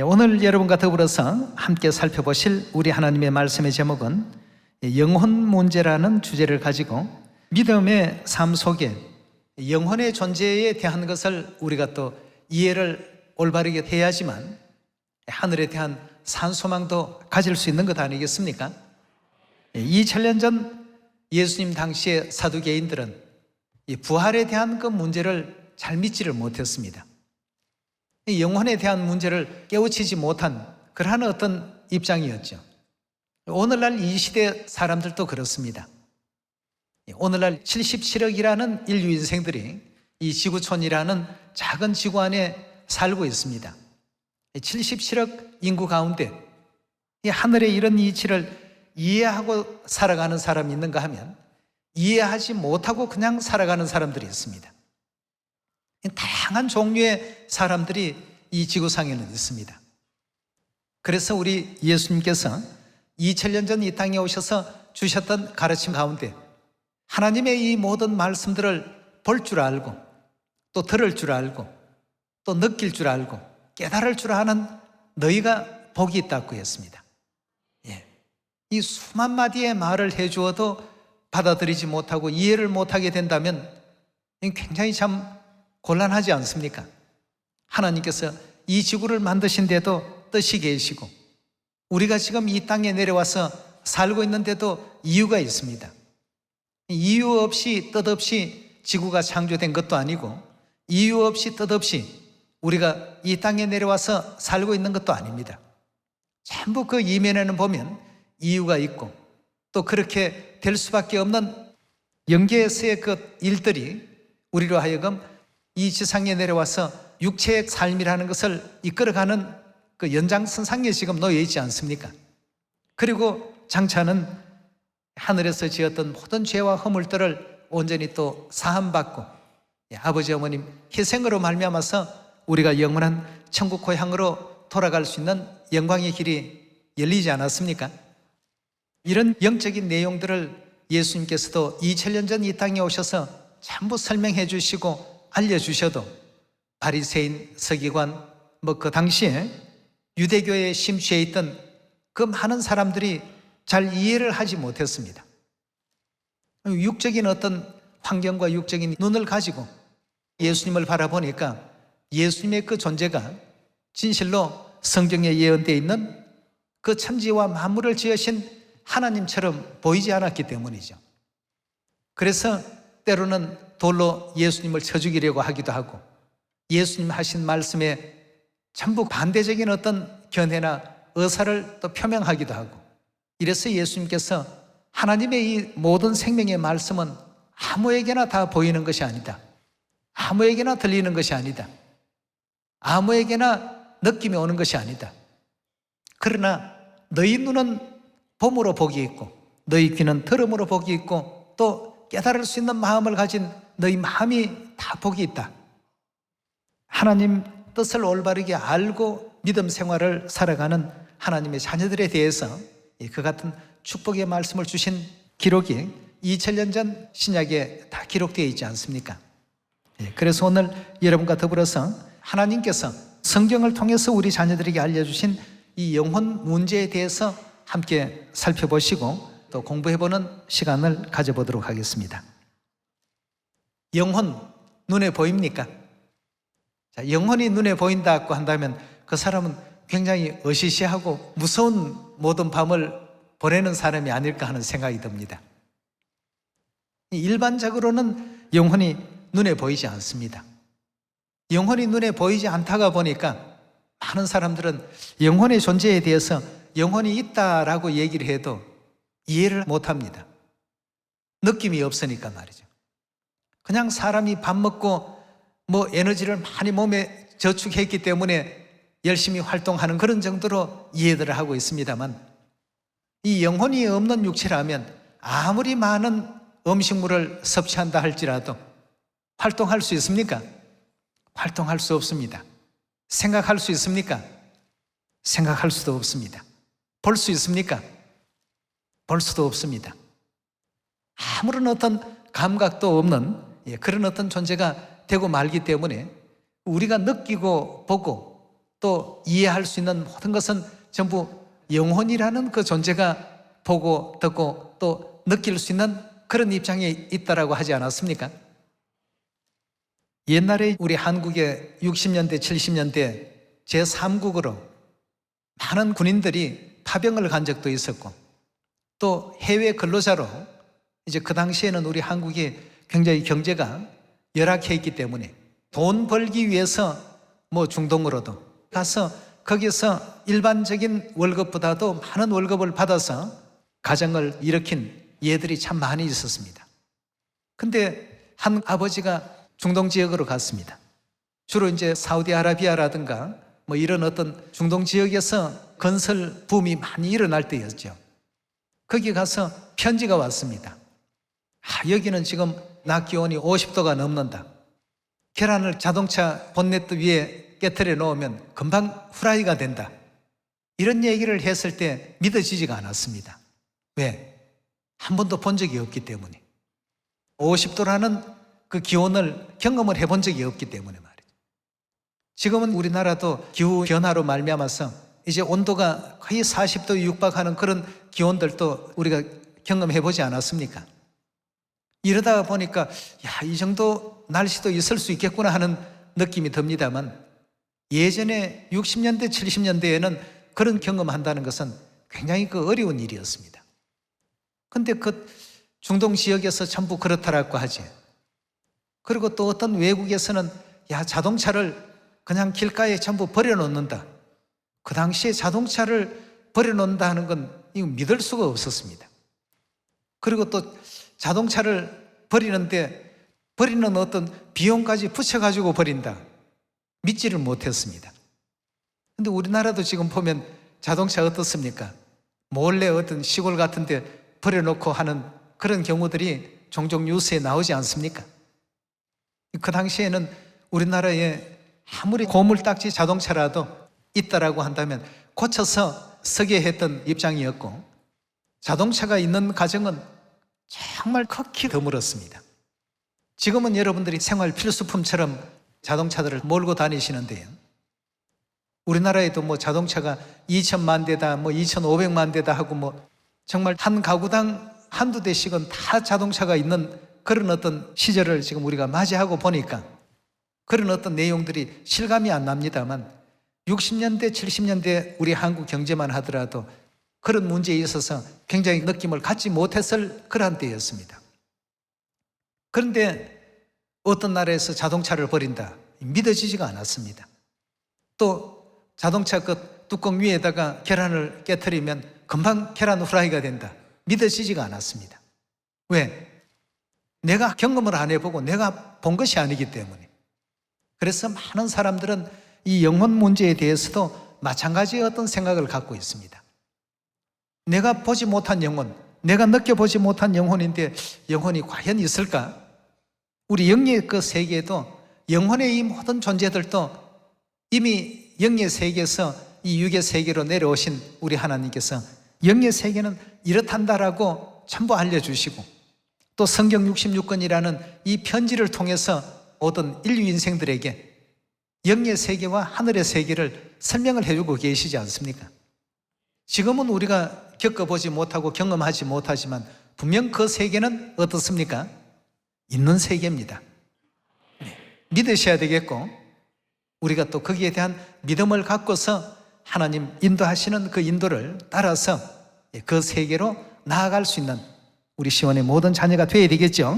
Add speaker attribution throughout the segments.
Speaker 1: 오늘 여러분과 더불어서 함께 살펴보실 우리 하나님의 말씀의 제목은 영혼 문제라는 주제를 가지고 믿음의 삶 속에 영혼의 존재에 대한 것을 우리가 또 이해를 올바르게 해야지만 하늘에 대한 산소망도 가질 수 있는 것 아니겠습니까? 2000년 전 예수님 당시의 사두개인들은 이 부활에 대한 그 문제를 잘 믿지를 못했습니다. 이 영혼에 대한 문제를 깨우치지 못한 그러한 어떤 입장이었죠. 오늘날 이 시대 사람들도 그렇습니다. 오늘날 77억이라는 인류 인생들이 이 지구촌이라는 작은 지구 안에 살고 있습니다. 77억 인구 가운데 이 하늘의 이런 이치를 이해하고 살아가는 사람이 있는가 하면 이해하지 못하고 그냥 살아가는 사람들이 있습니다. 다양한 종류의 사람들이 이 지구상에는 있습니다. 그래서 우리 예수님께서 2000년 전 이 땅에 오셔서 주셨던 가르침 가운데 하나님의 이 모든 말씀들을 볼 줄 알고 또 들을 줄 알고 또 느낄 줄 알고 깨달을 줄 아는 너희가 복이 있다고 했습니다. 이 수만 마디의 말을 해주어도 받아들이지 못하고 이해를 못하게 된다면 굉장히 참 곤란하지 않습니까? 하나님께서 이 지구를 만드신데도 뜻이 계시고 우리가 지금 이 땅에 내려와서 살고 있는데도 이유가 있습니다. 이유 없이 뜻 없이 지구가 창조된 것도 아니고 이유 없이 뜻 없이 우리가 이 땅에 내려와서 살고 있는 것도 아닙니다. 전부 그 이면에는 보면 이유가 있고 또 그렇게 될 수밖에 없는 영계에서의 그 일들이 우리로 하여금 이 지상에 내려와서 육체의 삶이라는 것을 이끌어가는 그 연장선상에 지금 놓여 있지 않습니까? 그리고 장차는 하늘에서 지었던 모든 죄와 허물들을 온전히 또 사함받고 아버지 어머님 희생으로 말미암아서 우리가 영원한 천국 고향으로 돌아갈 수 있는 영광의 길이 열리지 않았습니까? 이런 영적인 내용들을 예수님께서도 2000년 전 이 땅에 오셔서 전부 설명해 주시고 알려주셔도 바리새인, 서기관, 그 당시에 유대교에 심취해 있던 그 많은 사람들이 잘 이해를 하지 못했습니다. 육적인 어떤 환경과 육적인 눈을 가지고 예수님을 바라보니까 예수님의 그 존재가 진실로 성경에 예언되어 있는 그 천지와 만물을 지으신 하나님처럼 보이지 않았기 때문이죠. 그래서 때로는 돌로 예수님을 쳐 죽이려고 하기도 하고 예수님 하신 말씀에 전부 반대적인 어떤 견해나 의사를 또 표명하기도 하고 이래서 예수님께서 하나님의 이 모든 생명의 말씀은 아무에게나 다 보이는 것이 아니다. 아무에게나 들리는 것이 아니다. 아무에게나 느낌이 오는 것이 아니다. 그러나 너희 눈은 봄으로 복이 있고 너희 귀는 들음으로 복이 있고 또 깨달을 수 있는 마음을 가진 너희 마음이 다 복이 있다. 하나님 뜻을 올바르게 알고 믿음 생활을 살아가는 하나님의 자녀들에 대해서 그 같은 축복의 말씀을 주신 기록이 2000년 전 신약에 다 기록되어 있지 않습니까? 그래서 오늘 여러분과 더불어서 하나님께서 성경을 통해서 우리 자녀들에게 알려주신 이 영혼 문제에 대해서 함께 살펴보시고 또 공부해보는 시간을 가져보도록 하겠습니다. 영혼, 눈에 보입니까? 자, 영혼이 눈에 보인다고 한다면 그 사람은 굉장히 어시시하고 무서운 모든 밤을 보내는 사람이 아닐까 하는 생각이 듭니다. 일반적으로는 영혼이 눈에 보이지 않습니다. 영혼이 눈에 보이지 않다가 보니까 많은 사람들은 영혼의 존재에 대해서 영혼이 있다라고 얘기를 해도 이해를 못합니다. 느낌이 없으니까 말이죠. 그냥 사람이 밥 먹고 에너지를 많이 몸에 저축했기 때문에 열심히 활동하는 그런 정도로 이해들을 하고 있습니다만 이 영혼이 없는 육체라면 아무리 많은 음식물을 섭취한다 할지라도 활동할 수 있습니까? 활동할 수 없습니다. 생각할 수 있습니까? 생각할 수도 없습니다. 볼 수 있습니까? 볼 수도 없습니다. 아무런 어떤 감각도 없는 그런 어떤 존재가 되고 말기 때문에 우리가 느끼고 보고 또 이해할 수 있는 모든 것은 전부 영혼이라는 그 존재가 보고 듣고 또 느낄 수 있는 그런 입장에 있다라고 하지 않았습니까? 옛날에 우리 한국의 60년대, 70년대 제3국으로 많은 군인들이 파병을 간 적도 있었고 또 해외 근로자로 이제 그 당시에는 우리 한국이 굉장히 경제가 열악해 있기 때문에 돈 벌기 위해서 뭐 중동으로도 가서 거기서 일반적인 월급보다도 많은 월급을 받아서 가정을 일으킨 예들이 참 많이 있었습니다. 근데 한 아버지가 중동 지역으로 갔습니다. 주로 이제 사우디아라비아라든가 뭐 이런 어떤 중동 지역에서 건설 붐이 많이 일어날 때였죠. 거기 가서 편지가 왔습니다. 여기는 지금 낮 기온이 50도가 넘는다. 계란을 자동차 본네트 위에 깨트려 놓으면 금방 후라이가 된다. 이런 얘기를 했을 때 믿어지지가 않았습니다. 왜? 한 번도 본 적이 없기 때문에. 50도라는 그 기온을 경험을 해본 적이 없기 때문에 말이죠. 지금은 우리나라도 기후 변화로 말미암아서 이제 온도가 거의 40도에 육박하는 그런 기온들도 우리가 경험해 보지 않았습니까? 이러다 보니까 이 정도 날씨도 있을 수 있겠구나 하는 느낌이 듭니다만 예전에 60년대, 70년대에는 그런 경험한다는 것은 굉장히 어려운 일이었습니다. 근데 그 중동 지역에서 전부 그렇다라고 하지. 그리고 또 어떤 외국에서는 자동차를 그냥 길가에 전부 버려놓는다. 그 당시에 자동차를 버려놓는다 하는 건 이거 믿을 수가 없었습니다. 그리고 또 자동차를 버리는데 버리는 어떤 비용까지 붙여가지고 버린다. 믿지를 못했습니다. 근데 우리나라도 지금 보면 자동차 어떻습니까? 몰래 어떤 시골 같은 데 버려놓고 하는 그런 경우들이 종종 뉴스에 나오지 않습니까? 그 당시에는 우리나라에 아무리 고물딱지 자동차라도 있다라고 한다면 고쳐서 쓰게 했던 입장이었고 자동차가 있는 가정은 정말 극히 드물었습니다. 지금은 여러분들이 생활 필수품처럼 자동차들을 몰고 다니시는데요. 우리나라에도 뭐 자동차가 2천만 대다, 뭐 2,500만 대다 하고 뭐 정말 한 가구당 한두 대씩은 다 자동차가 있는 그런 어떤 시절을 지금 우리가 맞이하고 보니까 그런 어떤 내용들이 실감이 안 납니다만 60년대, 70년대 우리 한국 경제만 하더라도 그런 문제에 있어서 굉장히 느낌을 갖지 못했을 그러한 때였습니다. 그런데 어떤 나라에서 자동차를 버린다. 믿어지지가 않았습니다. 또 자동차 그 뚜껑 위에다가 계란을 깨트리면 금방 계란 후라이가 된다. 믿어지지가 않았습니다. 왜? 내가 경험을 안 해보고 내가 본 것이 아니기 때문에. 그래서 많은 사람들은 이 영혼 문제에 대해서도 마찬가지의 어떤 생각을 갖고 있습니다. 내가 보지 못한 영혼, 내가 느껴보지 못한 영혼인데 영혼이 과연 있을까? 우리 영의 그 세계에도 영혼의 이 모든 존재들도 이미 영의 세계에서 이 육의 세계로 내려오신 우리 하나님께서 영의 세계는 이렇단다라고 전부 알려주시고 또 성경 66권이라는 이 편지를 통해서 모든 인류 인생들에게 영의 세계와 하늘의 세계를 설명을 해주고 계시지 않습니까? 지금은 우리가 겪어보지 못하고 경험하지 못하지만 분명 그 세계는 어떻습니까? 있는 세계입니다. 믿으셔야 되겠고 우리가 또 거기에 대한 믿음을 갖고서 하나님 인도하시는 그 인도를 따라서 그 세계로 나아갈 수 있는 우리 시원의 모든 자녀가 되어야 되겠죠.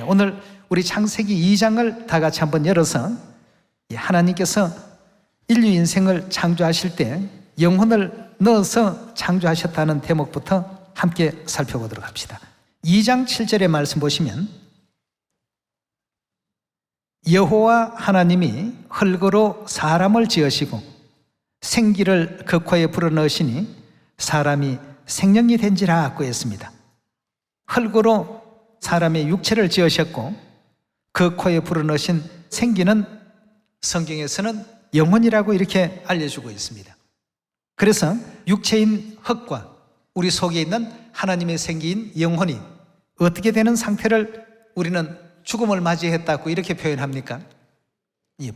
Speaker 1: 오늘 우리 창세기 2장을 다 같이 한번 열어서 하나님께서 인류 인생을 창조하실 때 영혼을 넣어서 창조하셨다는 대목부터 함께 살펴보도록 합시다. 2장 7절의 말씀 보시면 여호와 하나님이 흙으로 사람을 지으시고 생기를 그 코에 불어넣으시니 사람이 생명이 된지라 고 했습니다. 흙으로 사람의 육체를 지으셨고 그 코에 불어넣으신 생기는 성경에서는 영혼이라고 이렇게 알려주고 있습니다. 그래서 육체인 흙과 우리 속에 있는 하나님의 생기인 영혼이 어떻게 되는 상태를 우리는 죽음을 맞이했다고 이렇게 표현합니까?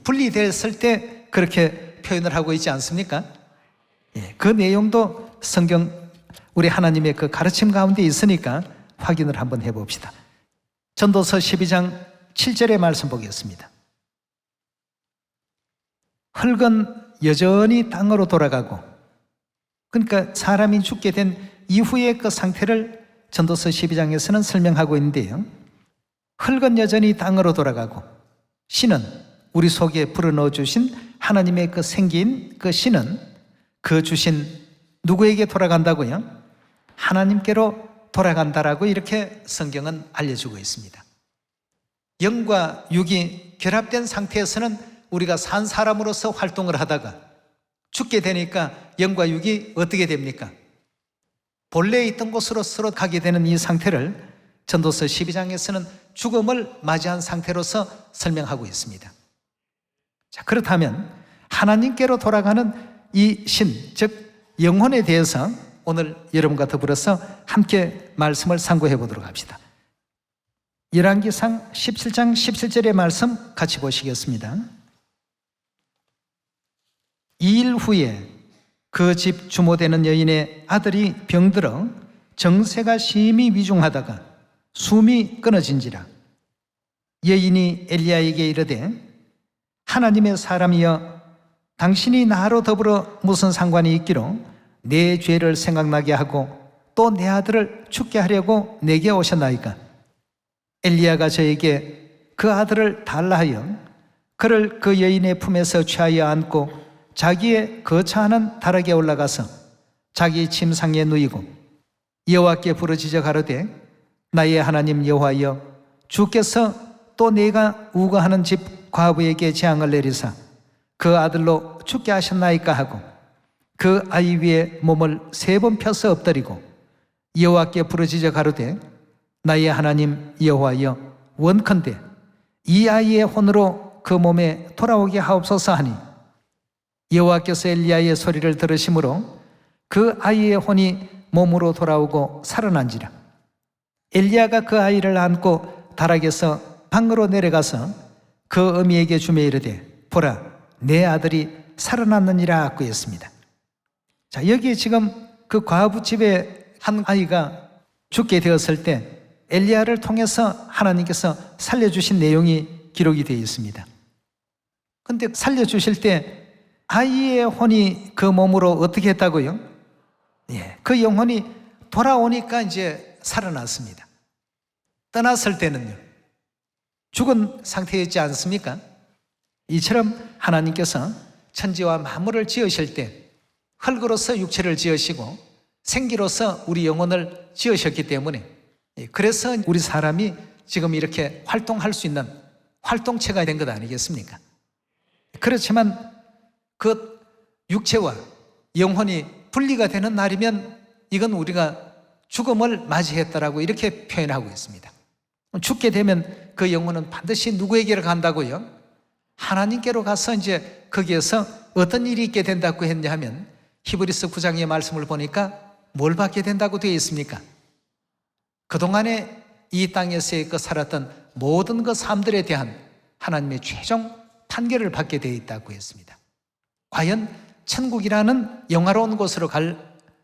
Speaker 1: 분리됐을 때 그렇게 표현을 하고 있지 않습니까? 예, 그 내용도 성경 우리 하나님의 그 가르침 가운데 있으니까 확인을 한번 해봅시다. 전도서 12장 7절의 말씀 보겠습니다. 흙은 여전히 땅으로 돌아가고, 그러니까 사람이 죽게 된 이후의 그 상태를 전도서 12장에서는 설명하고 있는데요. 흙은 여전히 땅으로 돌아가고 신은, 우리 속에 불어넣어 주신 하나님의 그 생기인 그 신은 그 주신 누구에게 돌아간다고요? 하나님께로 돌아간다라고 이렇게 성경은 알려주고 있습니다. 영과 육이 결합된 상태에서는 우리가 산 사람으로서 활동을 하다가 죽게 되니까 영과 육이 어떻게 됩니까? 본래 있던 곳으로 서로 가게 되는 이 상태를 전도서 12장에서는 죽음을 맞이한 상태로서 설명하고 있습니다. 자, 그렇다면 하나님께로 돌아가는 이 신, 즉 영혼에 대해서 오늘 여러분과 더불어서 함께 말씀을 상고해 보도록 합시다. 열왕기상 17장 17절의 말씀 같이 보시겠습니다. 2일 후에 그 집 주모되는 여인의 아들이 병들어 정세가 심히 위중하다가 숨이 끊어진지라. 여인이 엘리야에게 이르되 하나님의 사람이여, 당신이 나로 더불어 무슨 상관이 있기로 내 죄를 생각나게 하고 또 내 아들을 죽게 하려고 내게 오셨나이까? 엘리야가 저에게 그 아들을 달라 하여 그를 그 여인의 품에서 취하여 안고 자기의 거처하는 다락에 올라가서 자기 침상에 누이고 여호와께 부르짖어 가로되 나의 하나님 여호와여, 주께서 또 내가 우거하는 집 과부에게 재앙을 내리사 그 아들로 죽게 하셨나이까 하고 그 아이 위에 몸을 3번 펴서 엎드리고 여호와께 부르짖어 가로되 나의 하나님 여호와여, 원컨대 이 아이의 혼으로 그 몸에 돌아오게 하옵소서 하니 여호와께서 엘리야의 소리를 들으심으로 그 아이의 혼이 몸으로 돌아오고 살아난지라. 엘리야가 그 아이를 안고 다락에서 방으로 내려가서 그 어미에게 주매 이르되 보라, 내 아들이 살아났느니라 하고 했습니다. 자, 여기 지금 그 과부 집에 한 아이가 죽게 되었을 때 엘리야를 통해서 하나님께서 살려주신 내용이 기록이 되어 있습니다. 그런데 살려주실 때 아이의 혼이 그 몸으로 어떻게 했다고요? 예, 그 영혼이 돌아오니까 이제 살아났습니다. 떠났을 때는요, 죽은 상태였지 않습니까? 이처럼 하나님께서 천지와 만물을 지으실 때 흙으로서 육체를 지으시고 생기로서 우리 영혼을 지으셨기 때문에, 그래서 우리 사람이 지금 이렇게 활동할 수 있는 활동체가 된 것 아니겠습니까? 그렇지만 그 육체와 영혼이 분리가 되는 날이면 이건 우리가 죽음을 맞이했다라고 이렇게 표현하고 있습니다. 죽게 되면 그 영혼은 반드시 누구에게로 간다고요? 하나님께로 가서 이제 거기에서 어떤 일이 있게 된다고 했냐 하면 히브리서 9장의 말씀을 보니까 뭘 받게 된다고 되어 있습니까? 그동안에 이 땅에서 살았던 모든 그 삶들에 대한 하나님의 최종 판결을 받게 되어 있다고 했습니다. 과연 천국이라는 영화로운 곳으로 갈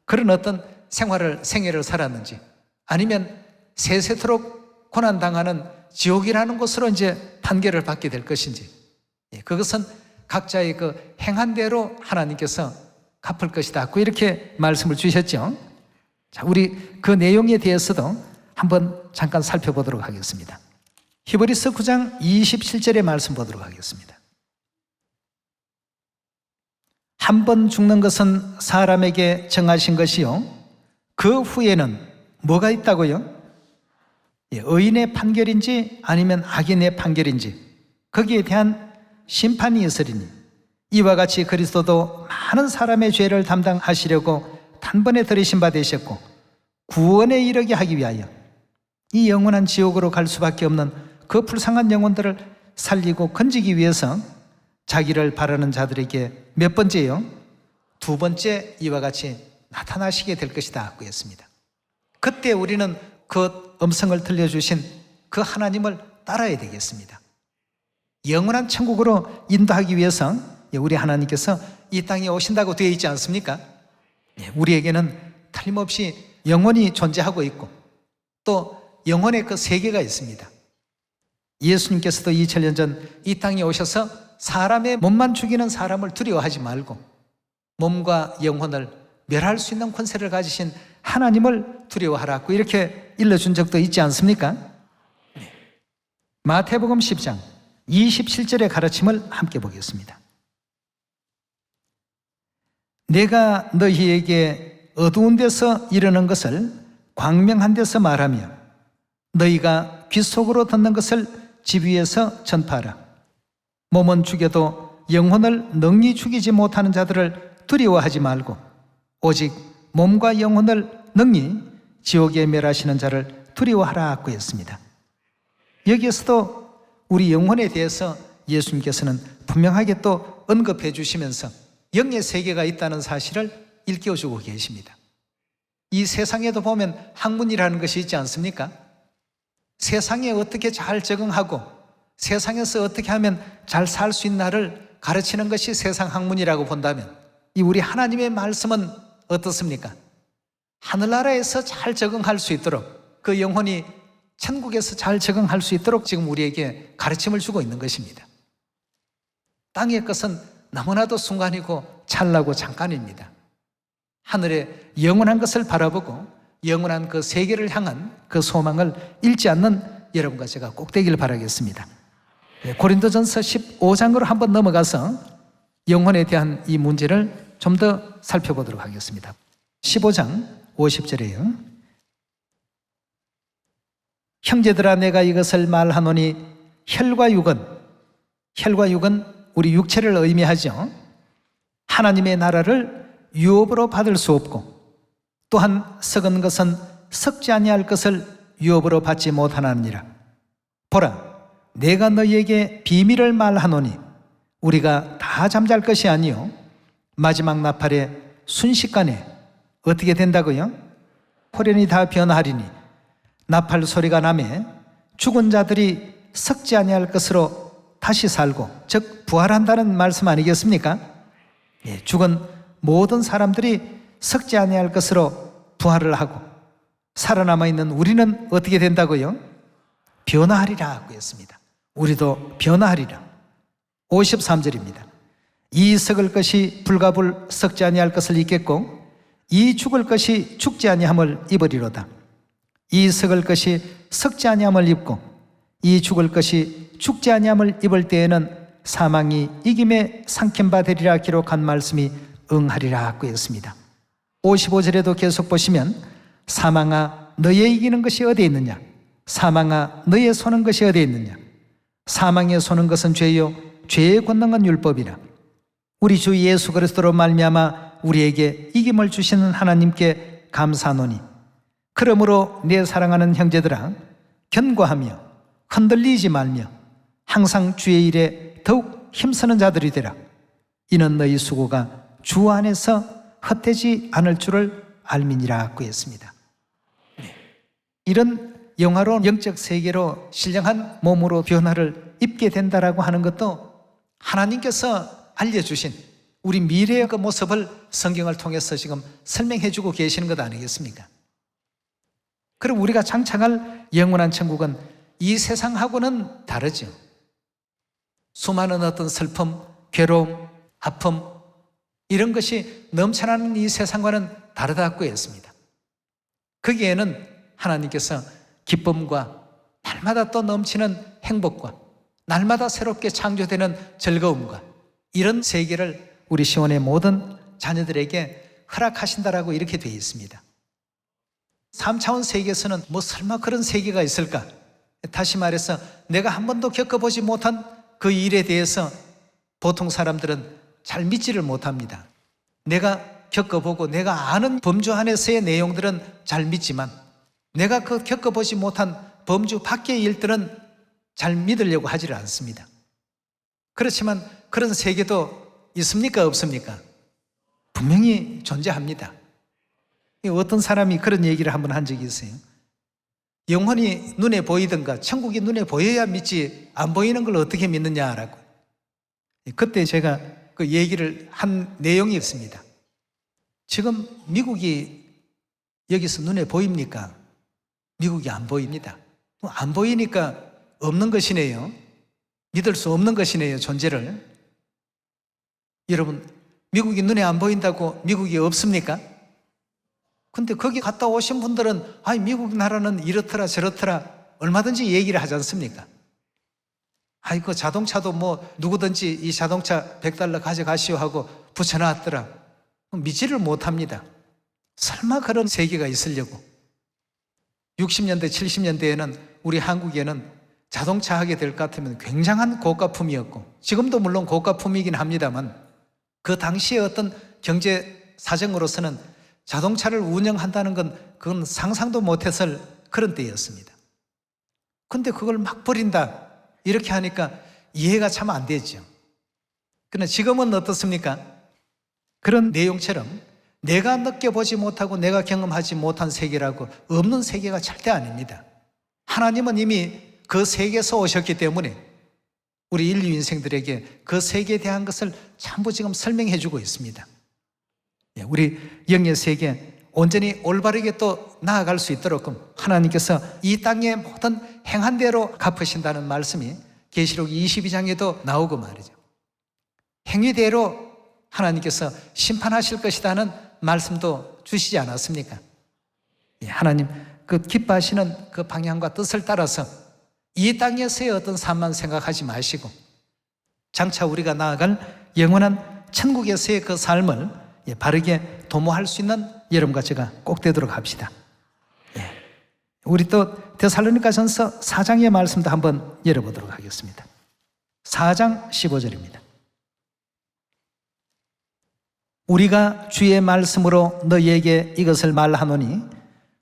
Speaker 1: 그런 어떤 생애를 살았는지, 아니면 세세토록 고난당하는 지옥이라는 곳으로 이제 판결을 받게 될 것인지, 그것은 각자의 그 행한 대로 하나님께서 갚을 것이다, 이렇게 말씀을 주셨죠. 자, 우리 그 내용에 대해서도 한번 잠깐 살펴보도록 하겠습니다. 히브리서 9장 27절의 말씀 보도록 하겠습니다. 한 번 죽는 것은 사람에게 정하신 것이요, 그 후에는 뭐가 있다고요? 의인의 판결인지 아니면 악인의 판결인지 거기에 대한 심판이 있으리니 이와 같이 그리스도도 많은 사람의 죄를 담당하시려고 단번에 들이신 바 되셨고 구원에 이르게 하기 위하여 이 영원한 지옥으로 갈 수밖에 없는 그 불쌍한 영혼들을 살리고 건지기 위해서 자기를 바라는 자들에게 몇 번째요? 2번째 이와 같이 나타나시게 될 것이다 하고 했습니다. 그때 우리는 그 음성을 들려주신 그 하나님을 따라야 되겠습니다. 영원한 천국으로 인도하기 위해서 우리 하나님께서 이 땅에 오신다고 되어 있지 않습니까? 우리에게는 틀림없이 영혼이 존재하고 있고 또 영혼의 그 세계가 있습니다. 예수님께서도 2000년 전 이 땅에 오셔서 사람의 몸만 죽이는 사람을 두려워하지 말고 몸과 영혼을 멸할 수 있는 권세를 가지신 하나님을 두려워하라고 이렇게 일러준 적도 있지 않습니까? 마태복음 10장 27절의 가르침을 함께 보겠습니다. 내가 너희에게 어두운 데서 이르는 것을 광명한 데서 말하며 너희가 귀 속으로 듣는 것을 집 위에서 전파하라. 몸은 죽여도 영혼을 능히 죽이지 못하는 자들을 두려워하지 말고 오직 몸과 영혼을 능히 지옥에 멸하시는 자를 두려워하라고 했습니다. 여기에서도 우리 영혼에 대해서 예수님께서는 분명하게 또 언급해 주시면서 영의 세계가 있다는 사실을 일깨워주고 계십니다. 이 세상에도 보면 학문이라는 것이 있지 않습니까? 세상에 어떻게 잘 적응하고 세상에서 어떻게 하면 잘 살 수 있나를 가르치는 것이 세상 학문이라고 본다면 이 우리 하나님의 말씀은 어떻습니까? 하늘나라에서 잘 적응할 수 있도록 그 영혼이 천국에서 잘 적응할 수 있도록 지금 우리에게 가르침을 주고 있는 것입니다. 땅의 것은 너무나도 순간이고 찰나고 잠깐입니다. 하늘의 영원한 것을 바라보고 영원한 그 세계를 향한 그 소망을 잃지 않는 여러분과 제가 꼭 되기를 바라겠습니다. 고린도전서 15장으로 한번 넘어가서 영혼에 대한 이 문제를 좀 더 살펴보도록 하겠습니다. 15장 50절이에요. 형제들아 내가 이것을 말하노니 혈과 육은 우리 육체를 의미하죠. 하나님의 나라를 유업으로 받을 수 없고 또한 썩은 것은 썩지 아니할 것을 유업으로 받지 못하느니라. 보라 내가 너희에게 비밀을 말하노니 우리가 다 잠잘 것이 아니요 마지막 나팔에 순식간에 어떻게 된다고요? 호련히 다 변하리니 나팔 소리가 나매 죽은 자들이 썩지 아니할 것으로 다시 살고 즉 부활한다는 말씀 아니겠습니까? 죽은 모든 사람들이 썩지 아니할 것으로 부활을 하고 살아남아 있는 우리는 어떻게 된다고요? 변화하리라고 했습니다. 우리도 변화하리라. 53절입니다. 이 썩을 것이 불가불 썩지 아니할 것을 입겠고 이 죽을 것이 죽지 아니함을 입으리로다. 이 썩을 것이 썩지 아니함을 입고 이 죽을 것이 죽지 아니함을 입을 때에는 사망이 이김에 삼킴바 되리라 기록한 말씀이 응하리라고 했습니다. 55절에도 계속 보시면 사망아 너의 이기는 것이 어디에 있느냐? 사망아 너의 소는 것이 어디에 있느냐? 사망에 소는 것은 죄요 죄의 권능은 율법이라. 우리 주 예수 그리스도로 말미암아 우리에게 이김을 주시는 하나님께 감사하노니 그러므로 내 사랑하는 형제들아 견고하며 흔들리지 말며 항상 주의 일에 더욱 힘쓰는 자들이 되라. 이는 너희 수고가 주 안에서 헛되지 않을 줄을 알미니라고 했습니다. 이런 영화로운 영적 세계로 신령한 몸으로 변화를 입게 된다라고 하는 것도 하나님께서 알려주신 우리 미래의 그 모습을 성경을 통해서 지금 설명해 주고 계시는 것 아니겠습니까? 그럼 우리가 장착할 영원한 천국은 이 세상하고는 다르죠. 수많은 어떤 슬픔, 괴로움, 아픔 이런 것이 넘쳐나는 이 세상과는 다르다고 했습니다. 거기에는 하나님께서 기쁨과 날마다 또 넘치는 행복과 날마다 새롭게 창조되는 즐거움과 이런 세계를 우리 시온의 모든 자녀들에게 허락하신다라고 이렇게 되어 있습니다. 3차원 세계에서는 뭐 설마 그런 세계가 있을까? 다시 말해서 내가 한 번도 겪어보지 못한 그 일에 대해서 보통 사람들은 잘 믿지를 못합니다. 내가 겪어보고 내가 아는 범주 안에서의 내용들은 잘 믿지만 내가 그 겪어보지 못한 범주 밖의 일들은 잘 믿으려고 하지를 않습니다. 그렇지만 그런 세계도 있습니까? 없습니까? 분명히 존재합니다. 어떤 사람이 그런 얘기를 한번 한 적이 있어요. 영혼이 눈에 보이든가 천국이 눈에 보여야 믿지 안 보이는 걸 어떻게 믿느냐라고. 그때 제가 그 얘기를 한 내용이 있습니다. 지금 미국이 여기서 눈에 보입니까? 미국이 안 보입니다. 안 보이니까 없는 것이네요. 믿을 수 없는 것이네요, 존재를. 여러분, 미국이 눈에 안 보인다고 미국이 없습니까? 근데 거기 갔다 오신 분들은 아이, 미국 나라는 이렇더라 저렇더라 얼마든지 얘기를 하지 않습니까? 아이고, 자동차도 뭐 누구든지 이 자동차 $100 가져가시오 하고 붙여놨더라. 믿지를 못합니다. 설마 그런 세계가 있으려고. 60년대 70년대에는 우리 한국에는 자동차 하게 될 것 같으면 굉장한 고가품이었고, 지금도 물론 고가품이긴 합니다만 그 당시에 어떤 경제 사정으로서는 자동차를 운영한다는 건 그건 상상도 못했을 그런 때였습니다. 근데 그걸 막 버린다 이렇게 하니까 이해가 참 안 되죠. 그러나 지금은 어떻습니까? 그런 내용처럼 내가 느껴보지 못하고 내가 경험하지 못한 세계라고 없는 세계가 절대 아닙니다. 하나님은 이미 그 세계에서 오셨기 때문에 우리 인류 인생들에게 그 세계에 대한 것을 전부 지금 설명해 주고 있습니다. 우리 영의 세계 온전히 올바르게 또 나아갈 수 있도록 하나님께서 이 땅의 모든 행한 대로 갚으신다는 말씀이 계시록 22장에도 나오고 말이죠. 행위대로 하나님께서 심판하실 것이라는 말씀도 주시지 않았습니까? 하나님 그 기뻐하시는 그 방향과 뜻을 따라서 이 땅에서의 어떤 삶만 생각하지 마시고 장차 우리가 나아갈 영원한 천국에서의 그 삶을 바르게 도모할 수 있는 여러분과 제가 꼭 되도록 합시다. 우리 또 데살로니가전서 4장의 말씀도 한번 열어보도록 하겠습니다. 4장 15절입니다. 우리가 주의 말씀으로 너희에게 이것을 말하노니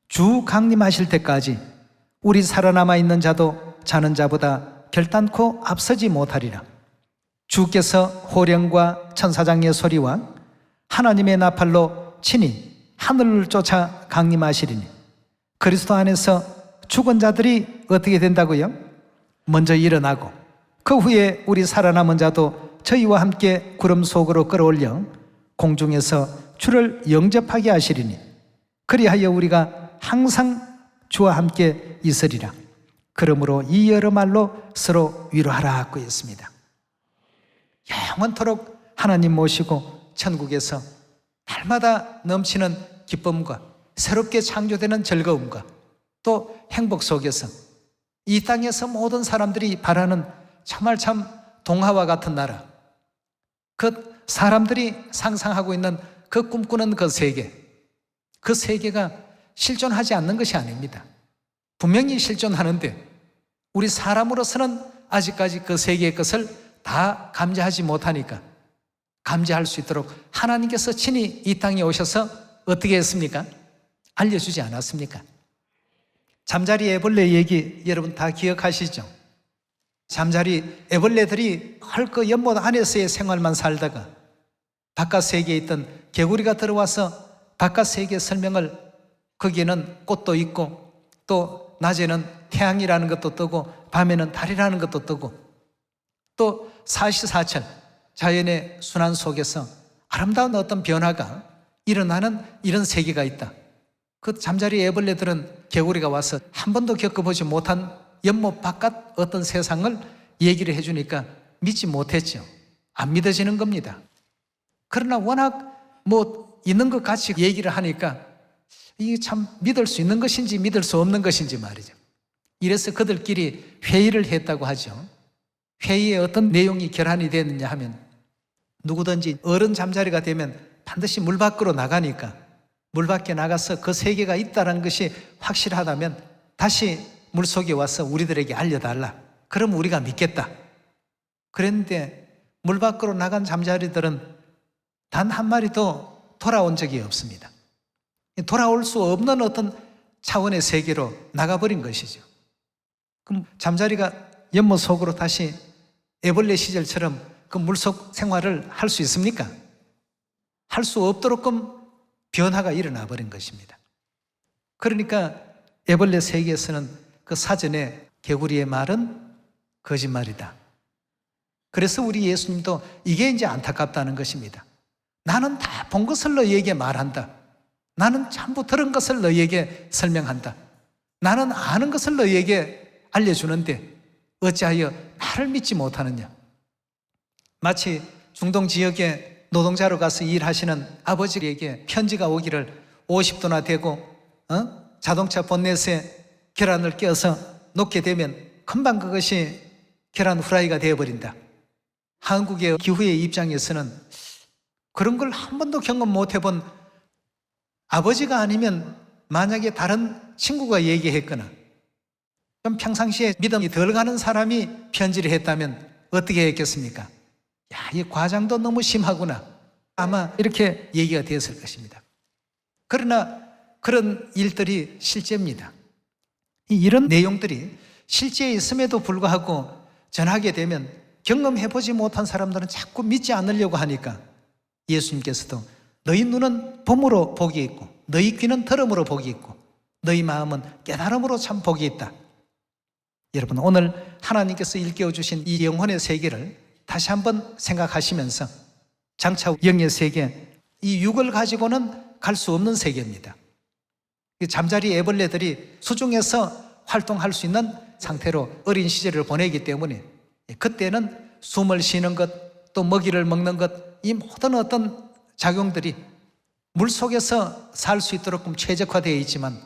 Speaker 1: 주 강림하실 때까지 우리 살아남아 있는 자도 자는 자보다 결단코 앞서지 못하리라. 주께서 호령과 천사장의 소리와 하나님의 나팔로 친히 하늘을 쫓아 강림하시리니 그리스도 안에서 죽은 자들이 어떻게 된다고요? 먼저 일어나고 그 후에 우리 살아남은 자도 저희와 함께 구름 속으로 끌어올려 공중에서 주를 영접하게 하시리니 그리하여 우리가 항상 주와 함께 있으리라. 그러므로 이 여러 말로 서로 위로하라고 했습니다. 영원토록 하나님 모시고 천국에서 날마다 넘치는 기쁨과 새롭게 창조되는 즐거움과 또 행복 속에서 이 땅에서 모든 사람들이 바라는 정말 참 동화와 같은 나라, 그 사람들이 상상하고 있는 그 꿈꾸는 그 세계, 그 세계가 실존하지 않는 것이 아닙니다. 분명히 실존하는데 우리 사람으로서는 아직까지 그 세계의 것을 다 감지하지 못하니까 감지할 수 있도록 하나님께서 친히 이 땅에 오셔서 어떻게 했습니까? 알려주지 않았습니까? 잠자리 애벌레 얘기 여러분 다 기억하시죠? 잠자리 애벌레들이 헐크 연못 안에서의 생활만 살다가 바깥 세계에 있던 개구리가 들어와서 바깥 세계 설명을, 거기에는 꽃도 있고 또 낮에는 태양이라는 것도 뜨고 밤에는 달이라는 것도 뜨고 또 사시사철 자연의 순환 속에서 아름다운 어떤 변화가 일어나는 이런 세계가 있다. 그 잠자리 애벌레들은 개구리가 와서 한 번도 겪어보지 못한 연못 바깥 어떤 세상을 얘기를 해주니까 믿지 못했죠. 안 믿어지는 겁니다. 그러나 워낙 뭐 있는 것 같이 얘기를 하니까 이게 참 믿을 수 있는 것인지 믿을 수 없는 것인지 말이죠. 이래서 그들끼리 회의를 했다고 하죠. 회의에 어떤 내용이 결합이 됐느냐 하면 누구든지 어른 잠자리가 되면 반드시 물 밖으로 나가니까 물 밖에 나가서 그 세계가 있다는 것이 확실하다면 다시 물속에 와서 우리들에게 알려달라. 그럼 우리가 믿겠다. 그랬는데 물 밖으로 나간 잠자리들은 단 한 마리도 돌아온 적이 없습니다. 돌아올 수 없는 어떤 차원의 세계로 나가버린 것이죠. 그럼 잠자리가 연못 속으로 다시 애벌레 시절처럼 그 물속 생활을 할 수 있습니까? 할 수 없도록끔 변화가 일어나 버린 것입니다. 그러니까 애벌레 세계에서는 그 사전에 개구리의 말은 거짓말이다. 그래서 우리 예수님도 이게 이제 안타깝다는 것입니다. 나는 다 본 것을 너희에게 말한다. 나는 전부 들은 것을 너희에게 설명한다. 나는 아는 것을 너희에게 알려주는데 어찌하여 나를 믿지 못하느냐. 마치 중동 지역에 노동자로 가서 일하시는 아버지에게 편지가 오기를 50도나 되고 자동차 본넷에 계란을 껴서 놓게 되면 금방 그것이 계란 후라이가 되어버린다. 한국의 기후의 입장에서는 그런 걸 한 번도 경험 못 해본 아버지가 아니면 만약에 다른 친구가 얘기했거나 좀 평상시에 믿음이 덜 가는 사람이 편지를 했다면 어떻게 했겠습니까? 야, 이 과장도 너무 심하구나. 아마 이렇게 얘기가 되었을 것입니다. 그러나 그런 일들이 실제입니다. 이런 내용들이 실제 있음에도 불구하고 전하게 되면 경험해보지 못한 사람들은 자꾸 믿지 않으려고 하니까 예수님께서도 너희 눈은 봄으로 복이 있고 너희 귀는 들음으로 복이 있고 너희 마음은 깨달음으로 참 복이 있다. 여러분, 오늘 하나님께서 일깨워 주신 이 영혼의 세계를 다시 한번 생각하시면서 장차 영의 세계, 이 육을 가지고는 갈 수 없는 세계입니다. 잠자리 애벌레들이 수중에서 활동할 수 있는 상태로 어린 시절을 보내기 때문에 그때는 숨을 쉬는 것, 또 먹이를 먹는 것, 이 모든 어떤 작용들이 물속에서 살 수 있도록 최적화되어 있지만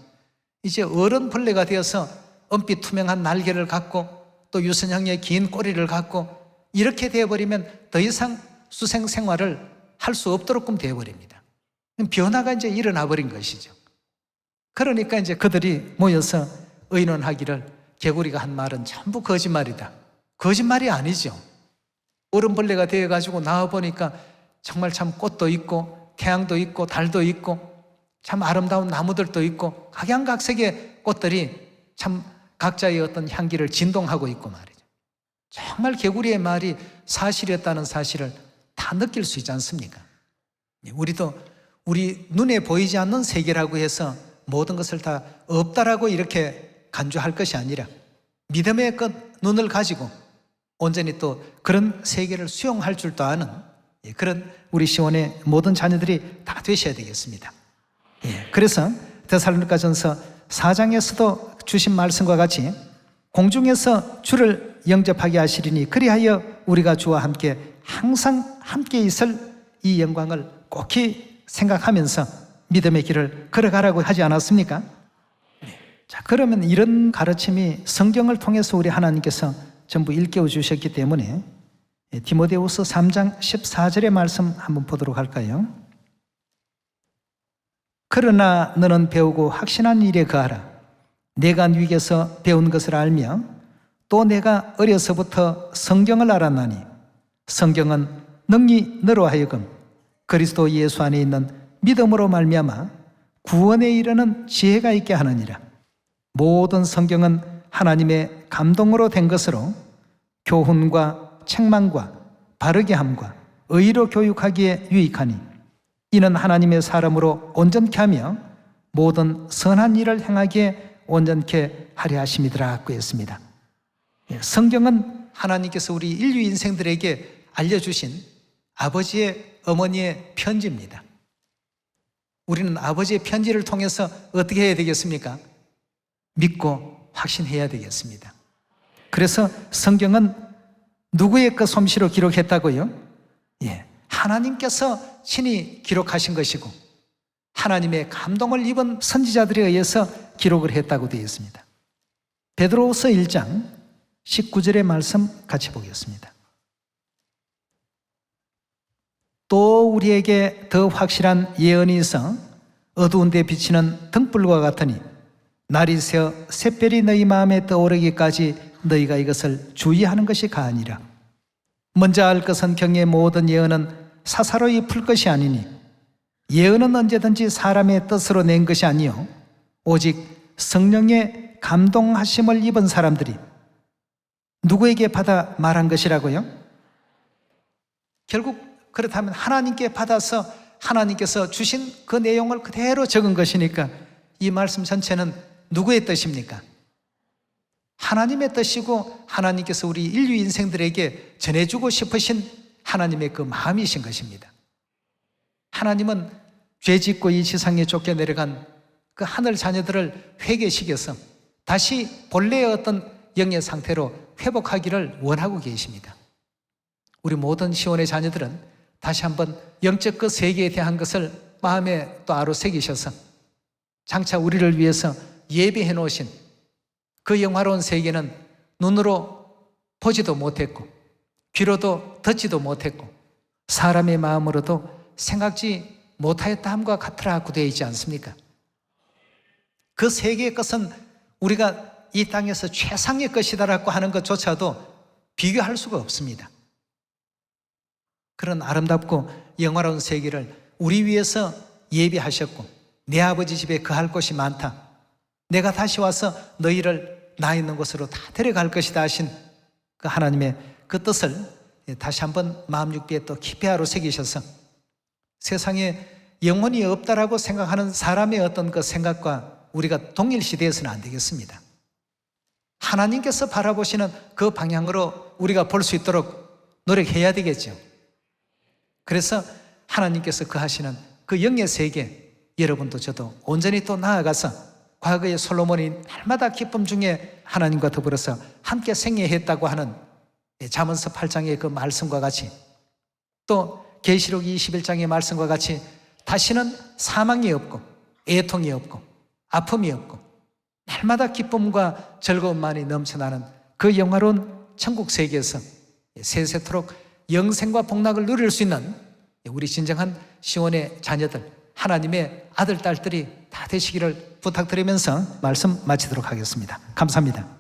Speaker 1: 이제 어른 벌레가 되어서 은빛 투명한 날개를 갖고 또 유선형의 긴 꼬리를 갖고 이렇게 되어버리면 더 이상 수생 생활을 할 수 없도록 되어버립니다. 변화가 이제 일어나 버린 것이죠. 그러니까 이제 그들이 모여서 의논하기를 개구리가 한 말은 전부 거짓말이다. 거짓말이 아니죠. 어른벌레가 되어가지고 나와보니까 정말 참 꽃도 있고 태양도 있고 달도 있고 참 아름다운 나무들도 있고 각양각색의 꽃들이 참 각자의 어떤 향기를 진동하고 있고 말이죠. 정말 개구리의 말이 사실이었다는 사실을 다 느낄 수 있지 않습니까? 우리도 우리 눈에 보이지 않는 세계라고 해서 모든 것을 다 없다라고 이렇게 간주할 것이 아니라 믿음의 그 눈을 가지고 온전히 또 그런 세계를 수용할 줄도 아는 그런 우리 시온의 모든 자녀들이 다 되셔야 되겠습니다. 그래서 데살로니가전서 4장에서도 주신 말씀과 같이 공중에서 주를 영접하게 하시리니 그리하여 우리가 주와 함께 항상 함께 있을 이 영광을 꼭히 생각하면서 믿음의 길을 걸어가라고 하지 않았습니까? 자, 그러면 이런 가르침이 성경을 통해서 우리 하나님께서 전부 일깨워 주셨기 때문에 디모데후서 3장 14절의 말씀 한번 보도록 할까요? 그러나 너는 배우고 확신한 일에 거하라. 내가 네게서 배운 것을 알며 또 내가 어려서부터 성경을 알았나니 성경은 능히 너로 하여금 그리스도 예수 안에 있는 믿음으로 말미암아 구원에 이르는 지혜가 있게 하느니라. 모든 성경은 하나님의 감동으로 된 것으로 교훈과 책망과 바르게 함과 의로 교육하기에 유익하니 이는 하나님의 사람으로 온전케 하며 모든 선한 일을 행하기에 온전케 하려 하심이더라 고 했습니다. 성경은 하나님께서 우리 인류 인생들에게 알려주신 아버지의 어머니의 편지입니다. 우리는 아버지의 편지를 통해서 어떻게 해야 되겠습니까? 믿고 확신해야 되겠습니다. 그래서 성경은 누구의 그 솜씨로 기록했다고요? 하나님께서 친히 기록하신 것이고 하나님의 감동을 입은 선지자들에 의해서 기록을 했다고 되어 있습니다. 베드로후서 1장 19절의 말씀 같이 보겠습니다. 또 우리에게 더 확실한 예언이 있어 어두운 데 비치는 등불과 같으니 날이 새어 샛별이 너희 마음에 떠오르기까지 너희가 이것을 주의하는 것이 가하니라. 먼저 알 것은 경의 모든 예언은 사사로이 풀 것이 아니니 예언은 언제든지 사람의 뜻으로 낸 것이 아니요 오직 성령의 감동하심을 입은 사람들이 누구에게 받아 말한 것이라고요? 결국 그렇다면 하나님께 받아서 하나님께서 주신 그 내용을 그대로 적은 것이니까 이 말씀 전체는 누구의 뜻입니까? 하나님의 뜻이고 하나님께서 우리 인류 인생들에게 전해주고 싶으신 하나님의 그 마음이신 것입니다. 하나님은 죄짓고 이 지상에 쫓겨내려간 그 하늘 자녀들을 회개시켜서 다시 본래의 어떤 영의 상태로 회복하기를 원하고 계십니다. 우리 모든 시온의 자녀들은 다시 한번 영적 그 세계에 대한 것을 마음에 또 아로새기셔서 장차 우리를 위해서 예비해 놓으신 그 영화로운 세계는 눈으로 보지도 못했고 귀로도 듣지도 못했고 사람의 마음으로도 생각지 못하였다 함과 같으라고 되어 있지 않습니까? 그 세계의 것은 우리가 이 땅에서 최상의 것이다라고 하는 것조차도 비교할 수가 없습니다. 그런 아름답고 영화로운 세계를 우리 위해서 예비하셨고 내 아버지 집에 거할 곳이 많다. 내가 다시 와서 너희를 나 있는 곳으로 다 데려갈 것이다 하신 그 하나님의 그 뜻을 다시 한번 마음 육비에 또 깊이 새기셔서 세상에 영혼이 없다라고 생각하는 사람의 어떤 그 생각과 우리가 동일시되어서는 안 되겠습니다. 하나님께서 바라보시는 그 방향으로 우리가 볼 수 있도록 노력해야 되겠죠. 그래서 하나님께서 거하시는 그 영의 세계, 여러분도 저도 온전히 또 나아가서 과거의 솔로몬이 날마다 기쁨 중에 하나님과 더불어서 함께 생애했다고 하는 잠언서 8장의 그 말씀과 같이 또 계시록 21장의 말씀과 같이 다시는 사망이 없고 애통이 없고 아픔이 없고 날마다 기쁨과 즐거움만이 넘쳐나는 그 영화로운 천국 세계에서 세세토록 영생과 복락을 누릴 수 있는 우리 진정한 시온의 자녀들, 하나님의 아들, 딸들이 다 되시기를 부탁드리면서 말씀 마치도록 하겠습니다. 감사합니다.